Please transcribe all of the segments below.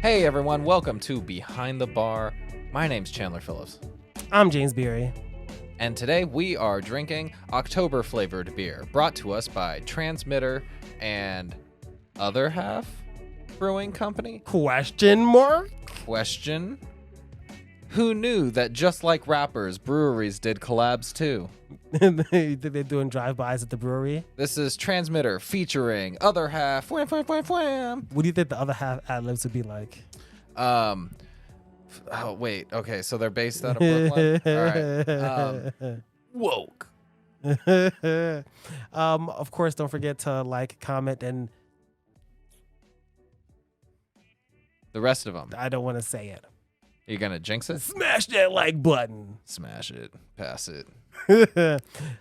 Hey everyone, welcome to Behind the Bar. My name's Chandler Phillips. I'm James Beery. And today we are drinking October flavored beer, brought to us by Transmitter and Other Half Brewing Company. Question mark? Question. Who knew that just like rappers, breweries did collabs too? They're doing drive-bys at the brewery. This is Transmitter featuring Other Half. Wham, wham, wham, wham. What do you think the other half ad-libs would be like? Oh wait, okay, so they're based out of Brooklyn. All right. Woke. Of course, don't forget to like, comment, and The rest of them. I don't want to say it. You gonna jinx it? Smash that like button. Smash it. Pass it.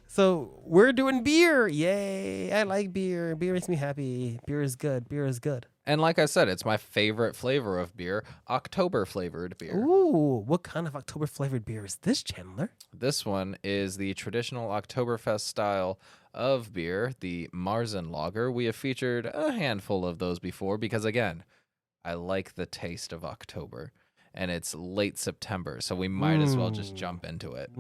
So we're doing beer. Yay. I like beer. Beer makes me happy. Beer is good. Beer is good. And like I said, it's my favorite flavor of beer, October flavored beer. Ooh, what kind of October flavored beer is this, Chandler? This one is the traditional Oktoberfest style of beer, the Marzen Lager. We have featured a handful of those before because, again, I like the taste of October. And it's late September, so we might as well just jump into it.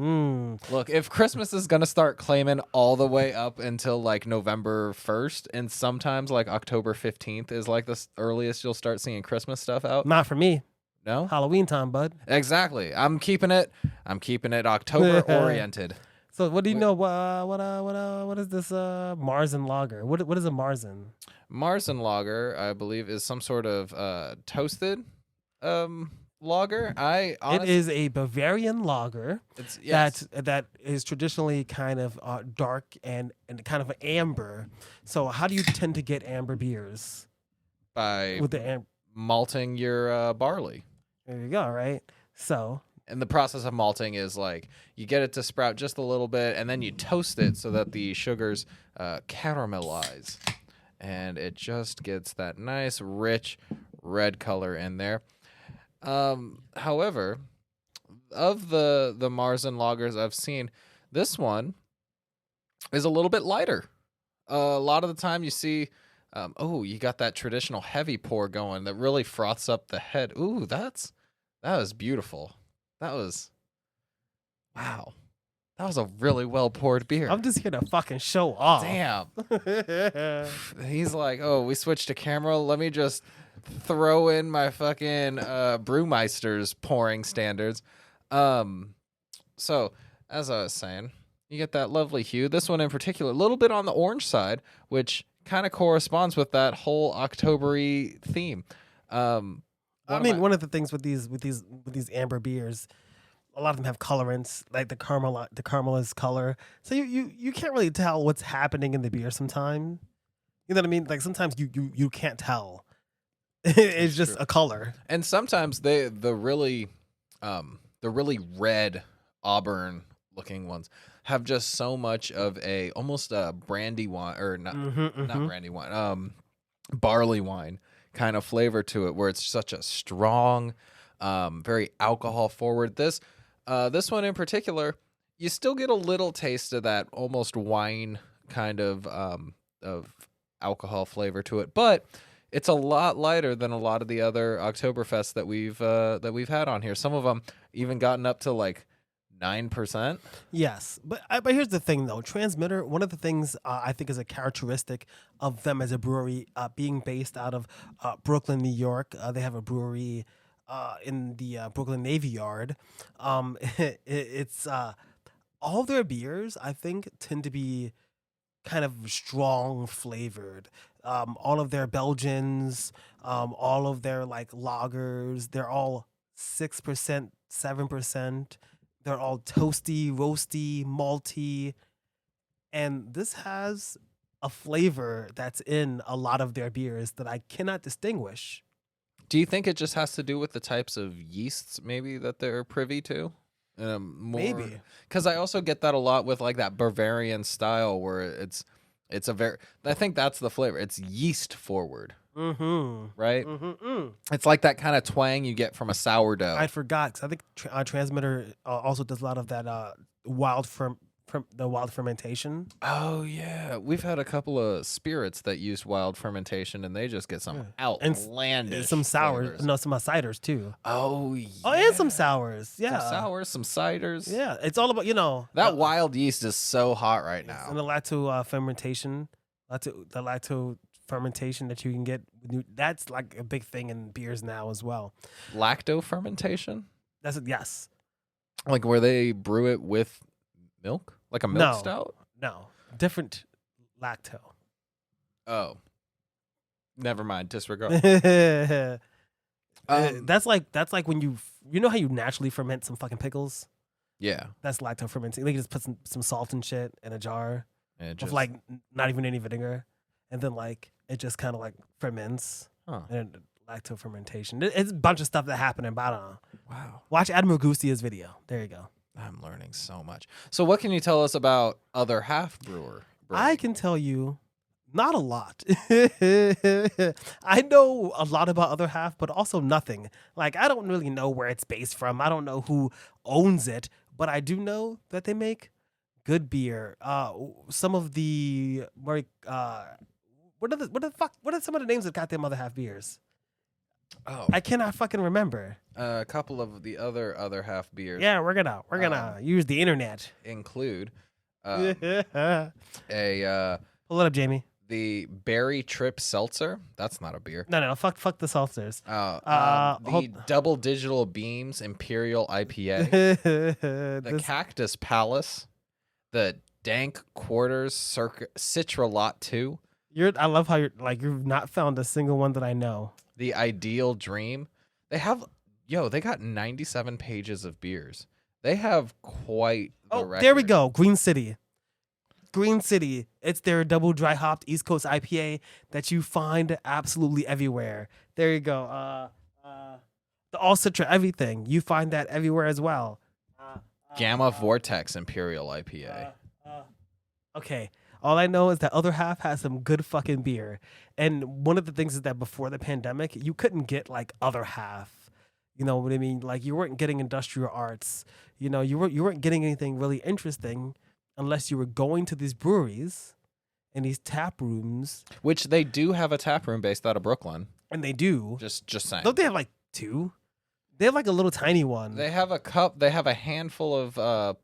Look, if Christmas is going to start claiming all the way up until like November 1st, and sometimes like October 15th is like the earliest you'll start seeing Christmas stuff out. Not for me. No? Halloween time, bud. Exactly. I'm keeping it October oriented. So what do you know? What is this Marzen Lager? What is a Marzen? Marzen Lager, I believe, is some sort of toasted lager. It is a Bavarian lager that is traditionally kind of dark and kind of an amber. So how do you tend to get amber beers? By with the malting your barley. There you go, right? So, and the process of malting is like you get it to sprout just a little bit, and then you toast it so that the sugars caramelize, and it just gets that nice, rich red color in there. However, of the Marzen lagers I've seen, this one is a little bit lighter. A lot of the time you see, you got that traditional heavy pour going that really froths up the head. Ooh, that was beautiful. Wow. That was a really well poured beer. I'm just here to fucking show off. Damn. He's like, oh, we switched to camera. Let me just throw in my fucking brewmeister's pouring standards. So as I was saying, you get that lovely hue. This one in particular, a little bit on the orange side, which kind of corresponds with that whole October-y theme. One of the things with these amber beers, a lot of them have colorants, like the caramel is color. So you can't really tell what's happening in the beer sometimes. You know what I mean? Like sometimes you can't tell. It's just true. A color. And sometimes the really red auburn looking ones have just so much of a almost a brandy wine or not brandy wine, barley wine kind of flavor to it, where it's such a strong, very alcohol forward. This one in particular, you still get a little taste of that almost wine kind of alcohol flavor to it, but it's a lot lighter than a lot of the other Oktoberfests that we've had on here. Some of them even gotten up to like 9%. Yes, but here's the thing though. Transmitter, one of the things I think is a characteristic of them as a brewery, being based out of Brooklyn, New York. They have a brewery in the Brooklyn Navy Yard. It's all their beers, I think, tend to be kind of strong flavored. All of their Belgians, all of their like lagers, they're all 6%, 7%. They're all toasty, roasty, malty. And this has a flavor that's in a lot of their beers that I cannot distinguish. Do you think it just has to do with the types of yeasts maybe that they're privy to? Maybe. Because I also get that a lot with like that Bavarian style where it's a very, I think that's the flavor. It's yeast forward. Right? It's like that kind of twang you get from a sourdough. I forgot, because I think Transmitter also does a lot of that wild the wild fermentation. Oh yeah, we've had a couple of spirits that used wild fermentation, and they just get some outlandish Some sours, flavors. no, some ciders too. Oh yeah. Oh, and some sours. Yeah, Some sours, some ciders. Yeah, it's all about that wild yeast is so hot right now. And the lacto fermentation, the lacto fermentation that you can get. That's like a big thing in beers now as well. Lacto fermentation? Yes. Like where they brew it with milk, like a milk stout? No, different lacto. Oh, never mind. Disregard. That's like when you know how you naturally ferment some fucking pickles. Yeah, that's lacto fermenting. They just put some salt and shit in a jar with like not even any vinegar, and then like it just kind of like ferments. And lacto fermentation. It's a bunch of stuff that happened in Bada. Wow. Watch Admiral Gustia's video. There you go. I'm learning so much. So what can you tell us about Other Half Brewer? I can tell you not a lot. I know a lot about Other Half, but also nothing. Like, I don't really know where it's based from. I don't know who owns it, but I do know that they make good beer. Some of the more what are some of the names of goddamn Other Half beers? Oh, I cannot fucking remember. A couple of the other half beers. Yeah, we're gonna use the internet. Include Pull it up, Jamie. The Berry Trip Seltzer. That's not a beer. No, fuck the seltzers. The Double Digital Beams Imperial IPA. The Cactus Palace. The Dank Quarters Citra Lot 2. I love how you've not found a single one that I know. The Ideal Dream. They got 97 pages of beers. They have quite the record. There we go. Green City. It's their double dry hopped East Coast IPA that you find absolutely everywhere. There you go. The All Citra everything. You find that everywhere as well. Gamma Vortex Imperial IPA. Okay. All I know is that Other Half has some good fucking beer. And one of the things is that before the pandemic, you couldn't get like Other Half. You know what I mean? Like you weren't getting industrial arts. You know, you weren't getting anything really interesting unless you were going to these breweries and these tap rooms. Which they do have a tap room based out of Brooklyn. And they do. Just saying. Don't they have like two? They have like a little tiny one. They have a handful of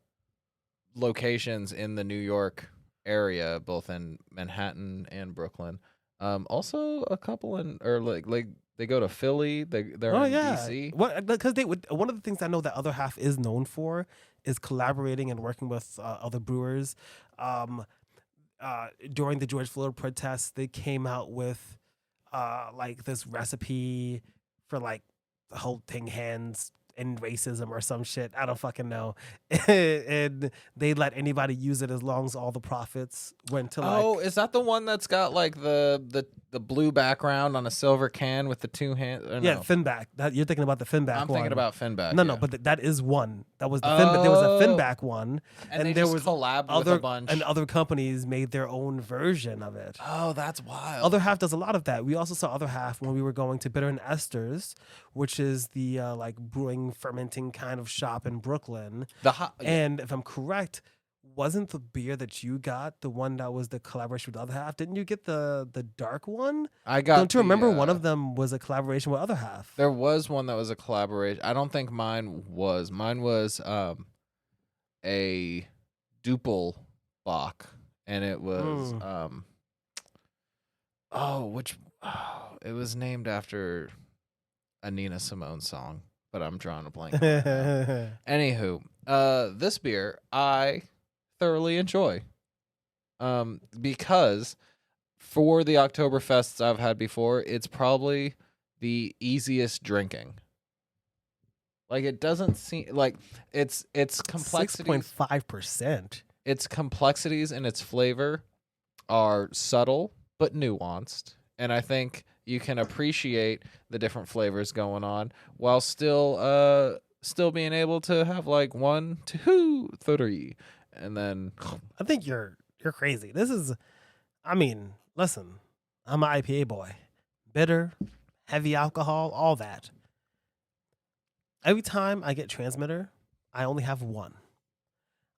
locations in the New York area, both in Manhattan and Brooklyn. Also a couple they go to Philly. They're in DC. Because one of the things I know that Other Half is known for is collaborating and working with other brewers. During the George Floyd protests, they came out with like this recipe for like the whole thing hands in racism or some shit. I don't fucking know. And they let anybody use it as long as all the profits went to like... Oh, is that the one that's got like the blue background on a silver can with the two hands? Yeah, no? Finback. You're thinking about the Finback I'm thinking about Finback. No, but that is one. That was the Finback. There was a Finback one. And there was collabed with a bunch. And other companies made their own version of it. Oh, that's wild. Other Half does a lot of that. We also saw Other Half when we were going to Bitter and Esther's, which is the like brewing, fermenting kind of shop in Brooklyn. And if I'm correct, wasn't the beer that you got the one that was the collaboration with Other Half? Didn't you get the dark one? I got. Don't you remember one of them was a collaboration with Other Half? There was one that was a collaboration. I don't think mine was. Mine was a Duple Bach, and it was it was named after a Nina Simone song, but I'm drawing a blank. Anywho, this beer I thoroughly enjoy, because for the Oktoberfests I've had before, it's probably the easiest drinking. Like it doesn't seem like it's complexities. 6.5%. Its complexities and its flavor are subtle but nuanced, and I think you can appreciate the different flavors going on while still being able to have like 1, 2, 3, and then. I think you're crazy. This is, I mean, listen, I'm an IPA boy, bitter, heavy alcohol, all that. Every time I get Transmitter, I only have one.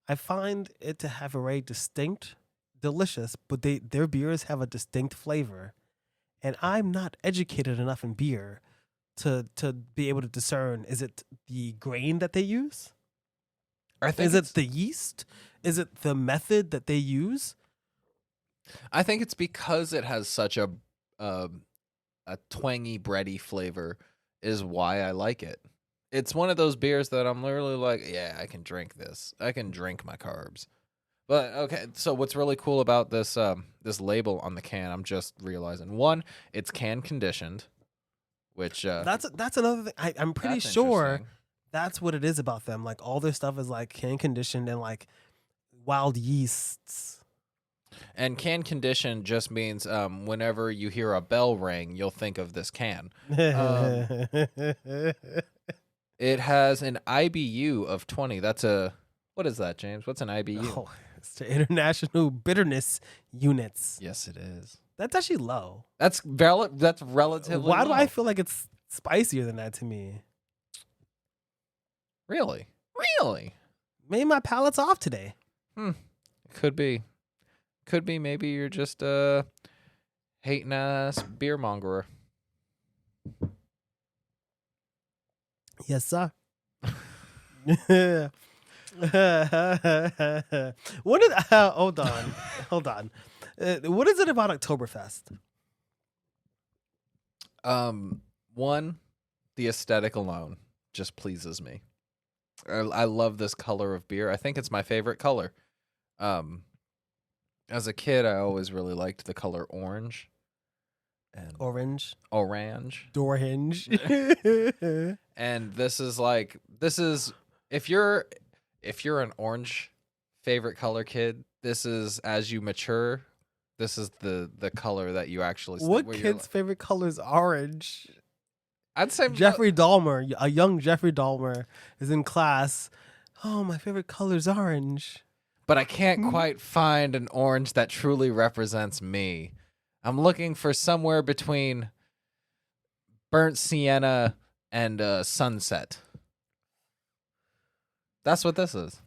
I find it to have a very distinct, delicious, but their beers have a distinct flavor. And I'm not educated enough in beer to be able to discern, is it the grain that they use? I think Is it the yeast? Is it the method that they use? I think it's because it has such a twangy, bready flavor is why I like it. It's one of those beers that I'm literally like, yeah, I can drink this. I can drink my carbs. But okay, so what's really cool about this label on the can? I'm just realizing one, it's can conditioned, which That's another thing. I'm pretty that's sure interesting. that's what it is about them. Like all their stuff is like can conditioned and like wild yeasts. And can conditioned just means whenever you hear a bell ring, you'll think of this can. It has an IBU of 20. What is that, James? What's an IBU? Oh, it's the International Bitterness Units. Yes, it is. That's actually low. That's relatively Why do I low. feel like it's spicier than that to me? Really? Maybe my palate's off today. Could be. Maybe you're just hating ass beer mongerer. Yes, sir. What did hold on. What is it about Oktoberfest? One, the aesthetic alone just pleases me. I love this color of beer. I think it's my favorite color. As a kid, I always really liked the color orange. And Orange. Door hinge. And this is if you're an orange favorite color kid, this is as you mature, this is the color that you actually What kid's favorite color is orange? I'd say Jeffrey Dahmer, a young Jeffrey Dahmer, is in class. Oh, my favorite color is orange. But I can't quite find an orange that truly represents me. I'm looking for somewhere between burnt sienna and sunset. That's what this is.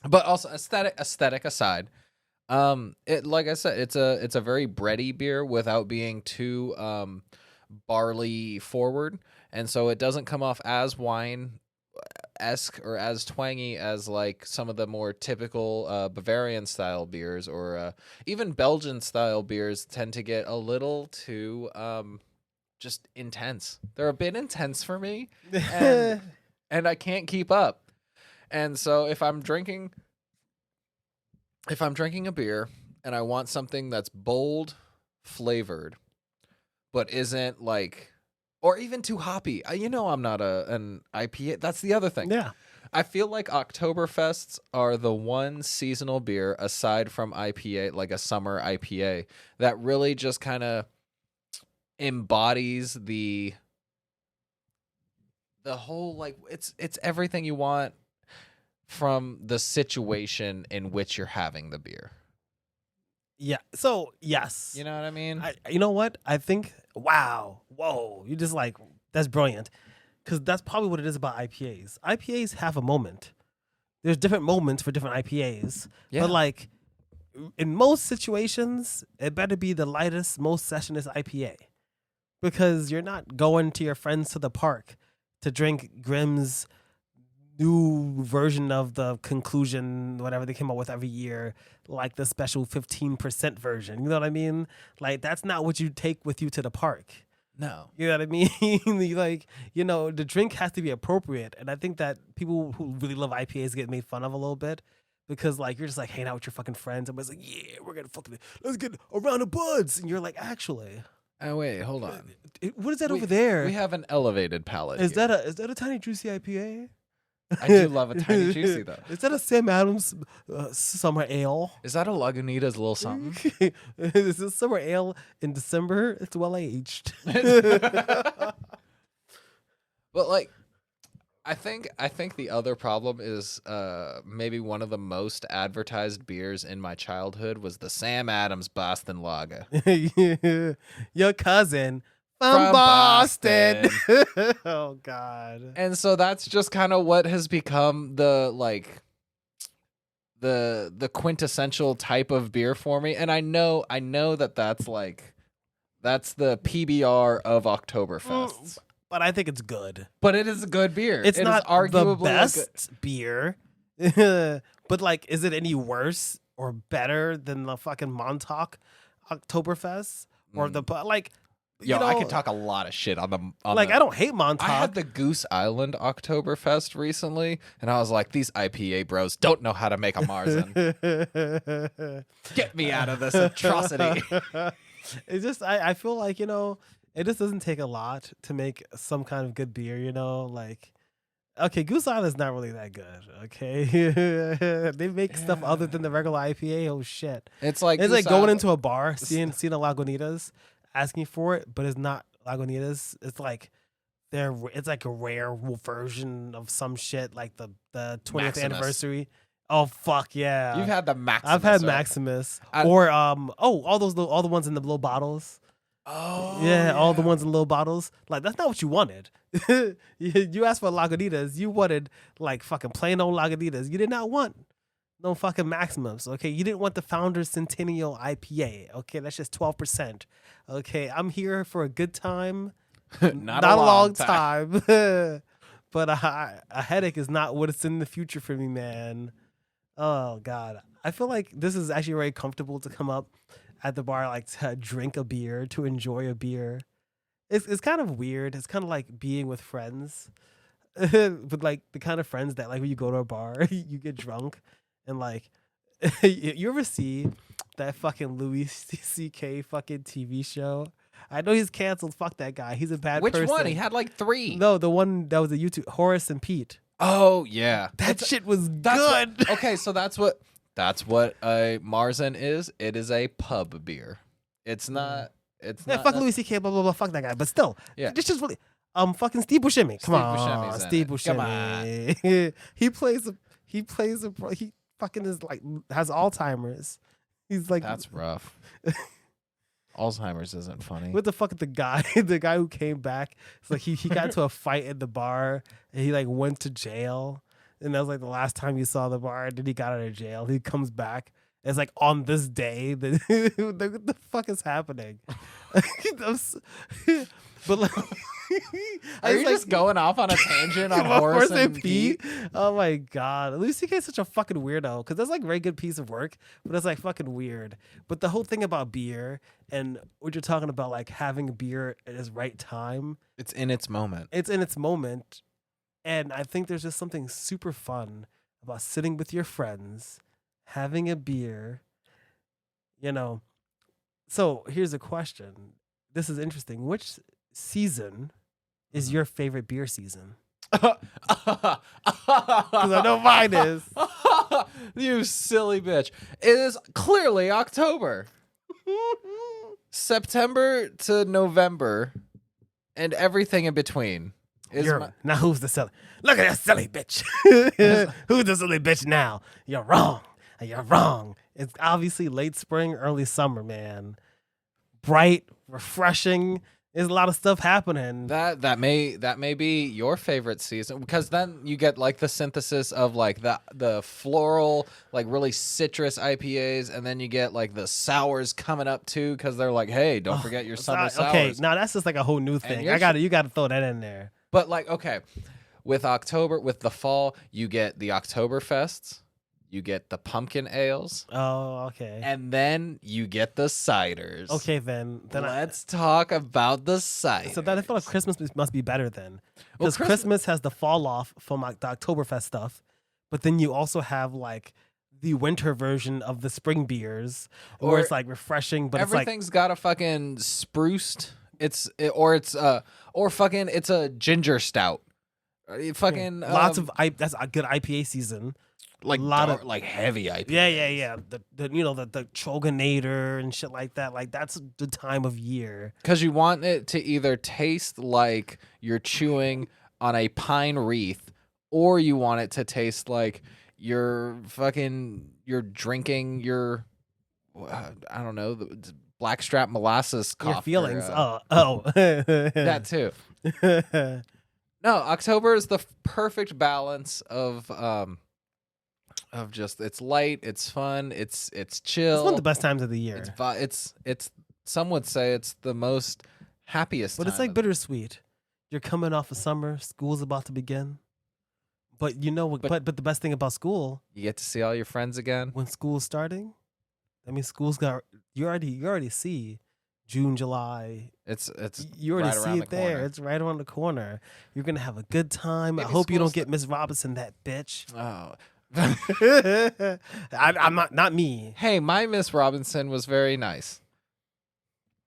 But also aesthetic aside, it like I said, it's a very bready beer without being too barley forward, and so it doesn't come off as wine-esque or as twangy as like some of the more typical Bavarian style beers or even Belgian style beers tend to get a little too just intense. They're a bit intense for me, and I can't keep up. And so if I'm drinking a beer and I want something that's bold flavored but isn't like, or even too hoppy. I'm not an IPA. That's the other thing. Yeah. I feel like Oktoberfests are the one seasonal beer aside from IPA, like a summer IPA, that really just kind of embodies the whole, like, it's everything you want from the situation in which you're having the beer. Yeah. So, yes. You know what I mean? You know what? I think, wow. Whoa. You just like, that's brilliant. Because that's probably what it is about IPAs. IPAs have a moment. There's different moments for different IPAs. Yeah. But like, in most situations, it better be the lightest, most sessionist IPA. Because you're not going to your friends to the park to drink Grimm's new version of the conclusion, whatever they came up with every year, like the special 15% version. You know what I mean? Like, that's not what you take with you to the park. No. You know what I mean? Like, the drink has to be appropriate. And I think that people who really love IPAs get made fun of a little bit because, like, you're just like hanging out with your fucking friends. Everybody's like, yeah, let's get a round of buds. And you're like, actually. Oh, wait, hold on. What is that over there? We have an elevated palate. Is that a tiny juicy IPA? I do love a tiny juicy though. Is that a Sam Adams summer ale? Is that a Lagunitas little something? Is this summer ale in December? It's well aged. But like, I think the other problem is maybe one of the most advertised beers in my childhood was the Sam Adams Boston Lager. Your cousin from Boston. Oh God. And so that's just kind of what has become the, like, the quintessential type of beer for me, and I know that's the PBR of Oktoberfests. But I think it's good. But it is a good beer. It's not is arguably the best beer, but like, is it any worse or better than the fucking Montauk Oktoberfest or the like? Yo, I could talk a lot of shit on the I don't hate Montauk. I had the Goose Island Oktoberfest recently, and I was like, these IPA bros don't know how to make a Marzen. Get me out of this atrocity. It's just I feel like it just doesn't take a lot to make some kind of good beer. Like. Okay, Goose Island's not really that good. Okay, they make stuff other than the regular IPA. Oh shit! It's like going into a bar, seeing a Lagunitas, asking for it, but it's not Lagunitas. It's like it's like a rare version of some shit, like the 20th Maximus. Anniversary. Oh fuck yeah! You've had the Maximus. I've had Maximus, or all the ones in the little bottles. Oh yeah, all the ones in little bottles. Like, that's not what you wanted. You asked for Lagunitas. You wanted like fucking plain old Lagunitas. You did not want no fucking Maximus. Okay, you didn't want the Founders Centennial IPA. Okay, that's just 12%. Okay, I'm here for a good time, not a long time. But a headache is not what's in the future for me, man. Oh god, I feel like this is actually very comfortable to come up at the bar, like to drink a beer, to enjoy a beer. It's kind of weird. It's kind of like being with friends, but like the kind of friends that like when you go to a bar, you get drunk, and like you ever see that fucking Louis C.K. fucking TV show? I know he's canceled. Fuck that guy. He's a bad person. Which one? He had like 3. No, the one that was a YouTube, Horace and Pete. Oh yeah, that shit was good. Okay, so that's what a Marzen is. It is a pub beer. It's not. It's not. Fuck Louis C.K. Blah blah blah. Fuck that guy. But still, this just really. Fucking Steve Buscemi. Come on, Steve Buscemi. He fucking is like has Alzheimer's. He's like, that's rough. Alzheimer's isn't funny. What the fuck is the guy who came back? It's like he got into a fight at the bar and he like went to jail. And that was like the last time you saw the bar. Then he got out of jail. He comes back. It's like on this day. What the fuck is happening? But like, are you just going off on a tangent on Horace and Pete? Oh my god, Louis C.K. is such a fucking weirdo because that's like a very good piece of work, but it's like fucking weird. But the whole thing about beer and what you're talking about, like having a beer at its right time, it's in its moment. It's in its moment, and I think there's just something super fun about sitting with your friends, having a beer. So here's a question. This is interesting. Which season is your favorite beer season? Because I know mine is. You silly bitch. It is clearly October. September to November and everything in between. Now who's the silly? Look at that silly bitch. Who's the silly bitch now? You're wrong. You're wrong. It's obviously late spring, early summer, man. Bright, refreshing. There's a lot of stuff happening. That may be your favorite season because then you get like the synthesis of like the floral, like really citrus IPAs, and then you get like the sours coming up too because they're like, hey, don't forget your summer sours. Okay, now that's just like a whole new thing. You got to throw that in there. But like, okay, with the fall, you get the Oktoberfests. You get the pumpkin ales. Oh, okay. And then you get the ciders. Okay, then let's talk about the ciders. So then I feel like Christmas must be better then. Because Christmas has the fall off from like the Oktoberfest stuff, but then you also have like the winter version of the spring beers, where it's like refreshing, but everything's got a fucking spruced. It's a ginger stout. Fucking that's a good IPA season. Like a lot of like heavy IPAs. Yeah. The Choganator and shit like that. Like that's the time of year. Because you want it to either taste like you're chewing on a pine wreath, or you want it to taste like you're drinking your I don't know, the blackstrap molasses coffee. Your feelings. That too. No, October is the perfect balance of of just it's light, it's fun, it's chill. It's one of the best times of the year. It's some would say it's the most happiest. But it's like bittersweet. You're coming off of summer, school's about to begin. But you know what? But the best thing about school, you get to see all your friends again. When school's starting, I mean, school's got you already see June, July. It's you already right see it there. Corner. It's right around the corner. You're gonna have a good time. Maybe I hope you don't get Miss Robinson, that bitch. Oh. I'm not me. Hey, my Miss Robinson was very nice.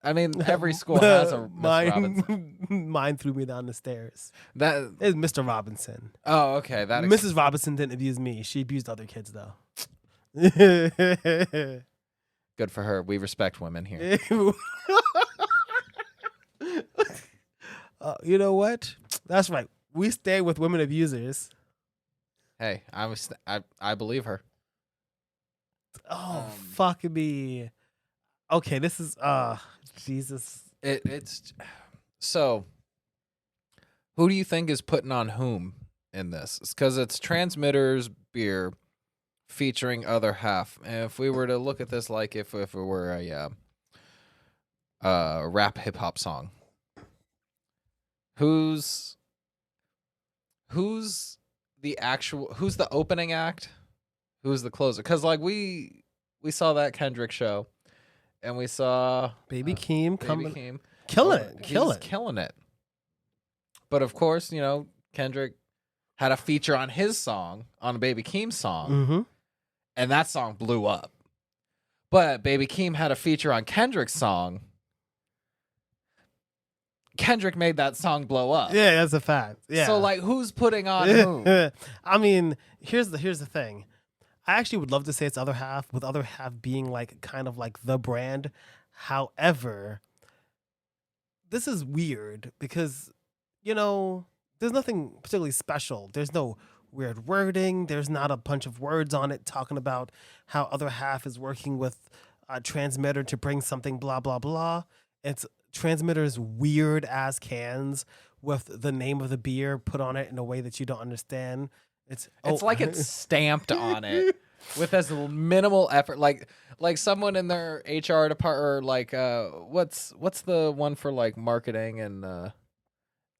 I mean, every school has a Miss Robinson. Mine threw me down the stairs. That is Mr. Robinson. Oh, okay. That Mrs. Robinson didn't abuse me. She abused other kids, though. Good for her. We respect women here. You know what? That's right. We stay with women abusers. Hey, I believe her. Oh, fuck me. Okay, this is Jesus. It's so. Who do you think is putting on whom in this? Because it's Transmitter's beer featuring Other Half. And if we were to look at this like if it were a rap hip hop song, who's the opening act? Who's the closer? Because like we saw that Kendrick show. And we saw Baby Keem killing it. But of course, Kendrick had a feature on his song, on a Baby Keem song, and that song blew up. But Baby Keem had a feature on Kendrick's song. Kendrick made that song blow up. Yeah, that's a fact. Yeah. So like, who's putting on who? I mean, here's the thing. I actually would love to say it's Other Half, with Other Half being like kind of like the brand. However, this is weird because, there's nothing particularly special. There's no weird wording. There's not a bunch of words on it talking about how Other Half is working with Transmitter to bring something blah, blah, blah. It's Transmitter's weird ass cans with the name of the beer put on it in a way that you don't understand. It's like it's stamped on it with as minimal effort. Like someone in their HR department, or like what's the one for like marketing and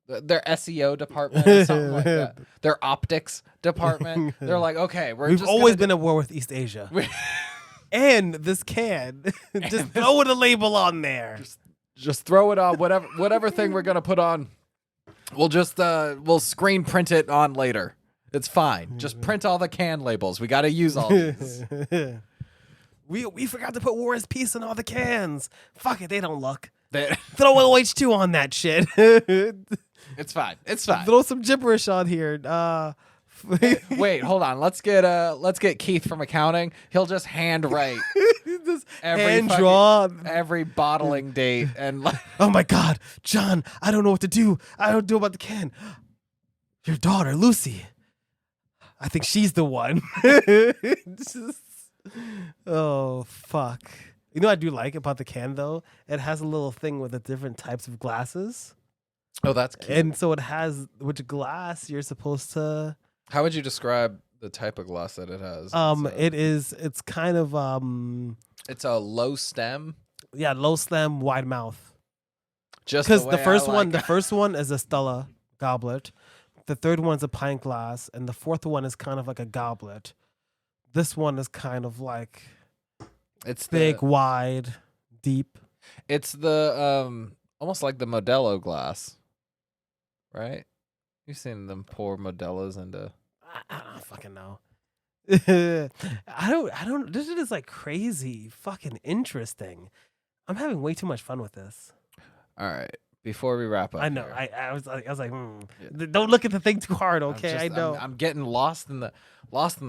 their SEO department or something like that. Their optics department. They're like, okay, we've always been at war with East Asia, and this can just throw a label on there. Just throw it on whatever thing we're gonna put on. We'll just we'll screen print it on later. It's fine. Just print all the can labels. We got to use all these. We forgot to put War is Peace on all the cans. Fuck it, they don't look. Throw OH2 on that shit. It's fine. It's fine. Throw some gibberish on here. Wait, hold on. Let's get Keith from accounting. He'll just handwrite every bottling date and like, oh my God, John, I don't know what to do. I don't know about the can. Your daughter, Lucy. I think she's the one. Oh, fuck. You know what I do like about the can, though? It has a little thing with the different types of glasses. Oh, that's cute. And so it has which glass you're supposed to... How would you describe the type of glass that it has? It's kind of... It's a low stem? Yeah, low stem, wide mouth. Just because the first one is a Stella goblet. The third one's a pint glass, and the fourth one is kind of like a goblet. This one is kind of like it's big, wide, deep. It's the almost like the Modelo glass, right? You've seen them pour Modelos into. I don't fucking know. I don't. This is like crazy, fucking interesting. I'm having way too much fun with this. All right. Before we wrap up, I know. I was like, don't look at the thing too hard, okay? I know. I'm getting lost in the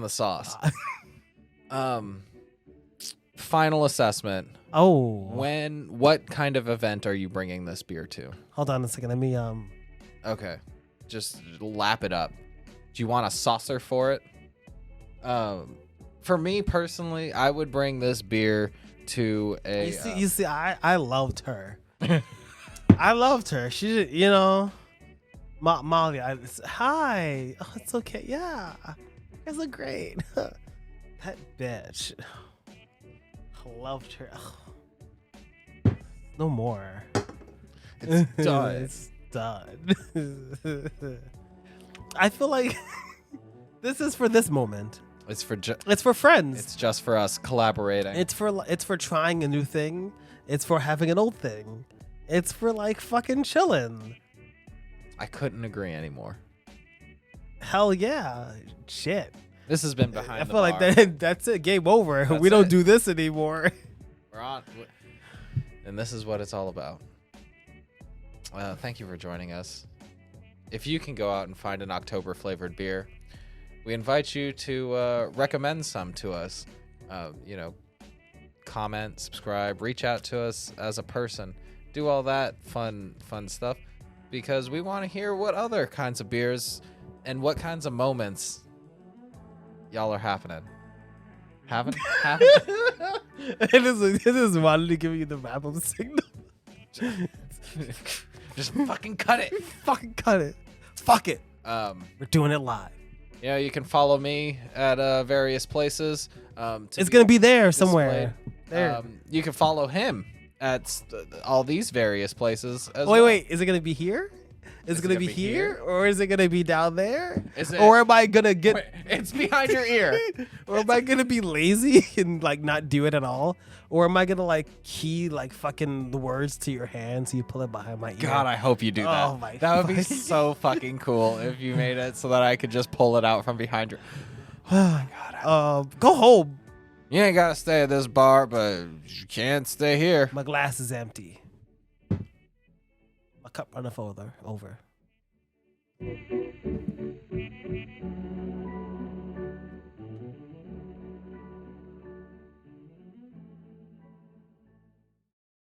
sauce. Final assessment. Oh. What kind of event are you bringing this beer to? Hold on a second. Let me Okay, just lap it up. Do you want a saucer for it? For me personally, I would bring this beer to a. You see, I loved her. I loved her. She, Molly. Hi. Oh, it's okay. Yeah, you guys look great. That bitch. I loved her. No more. It's done. It's done. I feel like this is for this moment. It's for It's for friends. it's just for us collaborating. It's for trying a new thing. It's for having an old thing. It's for like fucking chilling. I couldn't agree anymore. Hell yeah. Shit. This has been behind I the feel like bar. that's it. Game over. That's We don't it. do this anymore. We're on, and this is what it's all about. Thank you for joining us. If you can go out and find an October flavored beer, we invite you to recommend some to us. Comment, subscribe, reach out to us as a person, do all that fun stuff, because we want to hear what other kinds of beers and what kinds of moments y'all are having. It is wanted to give you the wrap up signal. Just fucking cut it. Fucking cut it. Fuck it. We're doing it live. You can follow me at various places. It's gonna be there displayed. somewhere. There. You can follow him at all these various places. Wait. Is it gonna be here? Is it gonna be here, or is it gonna be down there? Is it- Or am I gonna get? Wait, it's behind your ear. Or am I gonna be lazy and like not do it at all? Or am I gonna like key like fucking the words to your hand so you pull it behind my ear? God, I hope you do that. Oh my that would be fucking- so fucking cool if you made it so that I could just pull it out from behind your. Oh my god. Go home. You ain't gotta stay at this bar, but you can't stay here. My glass is empty. My cup runneth over.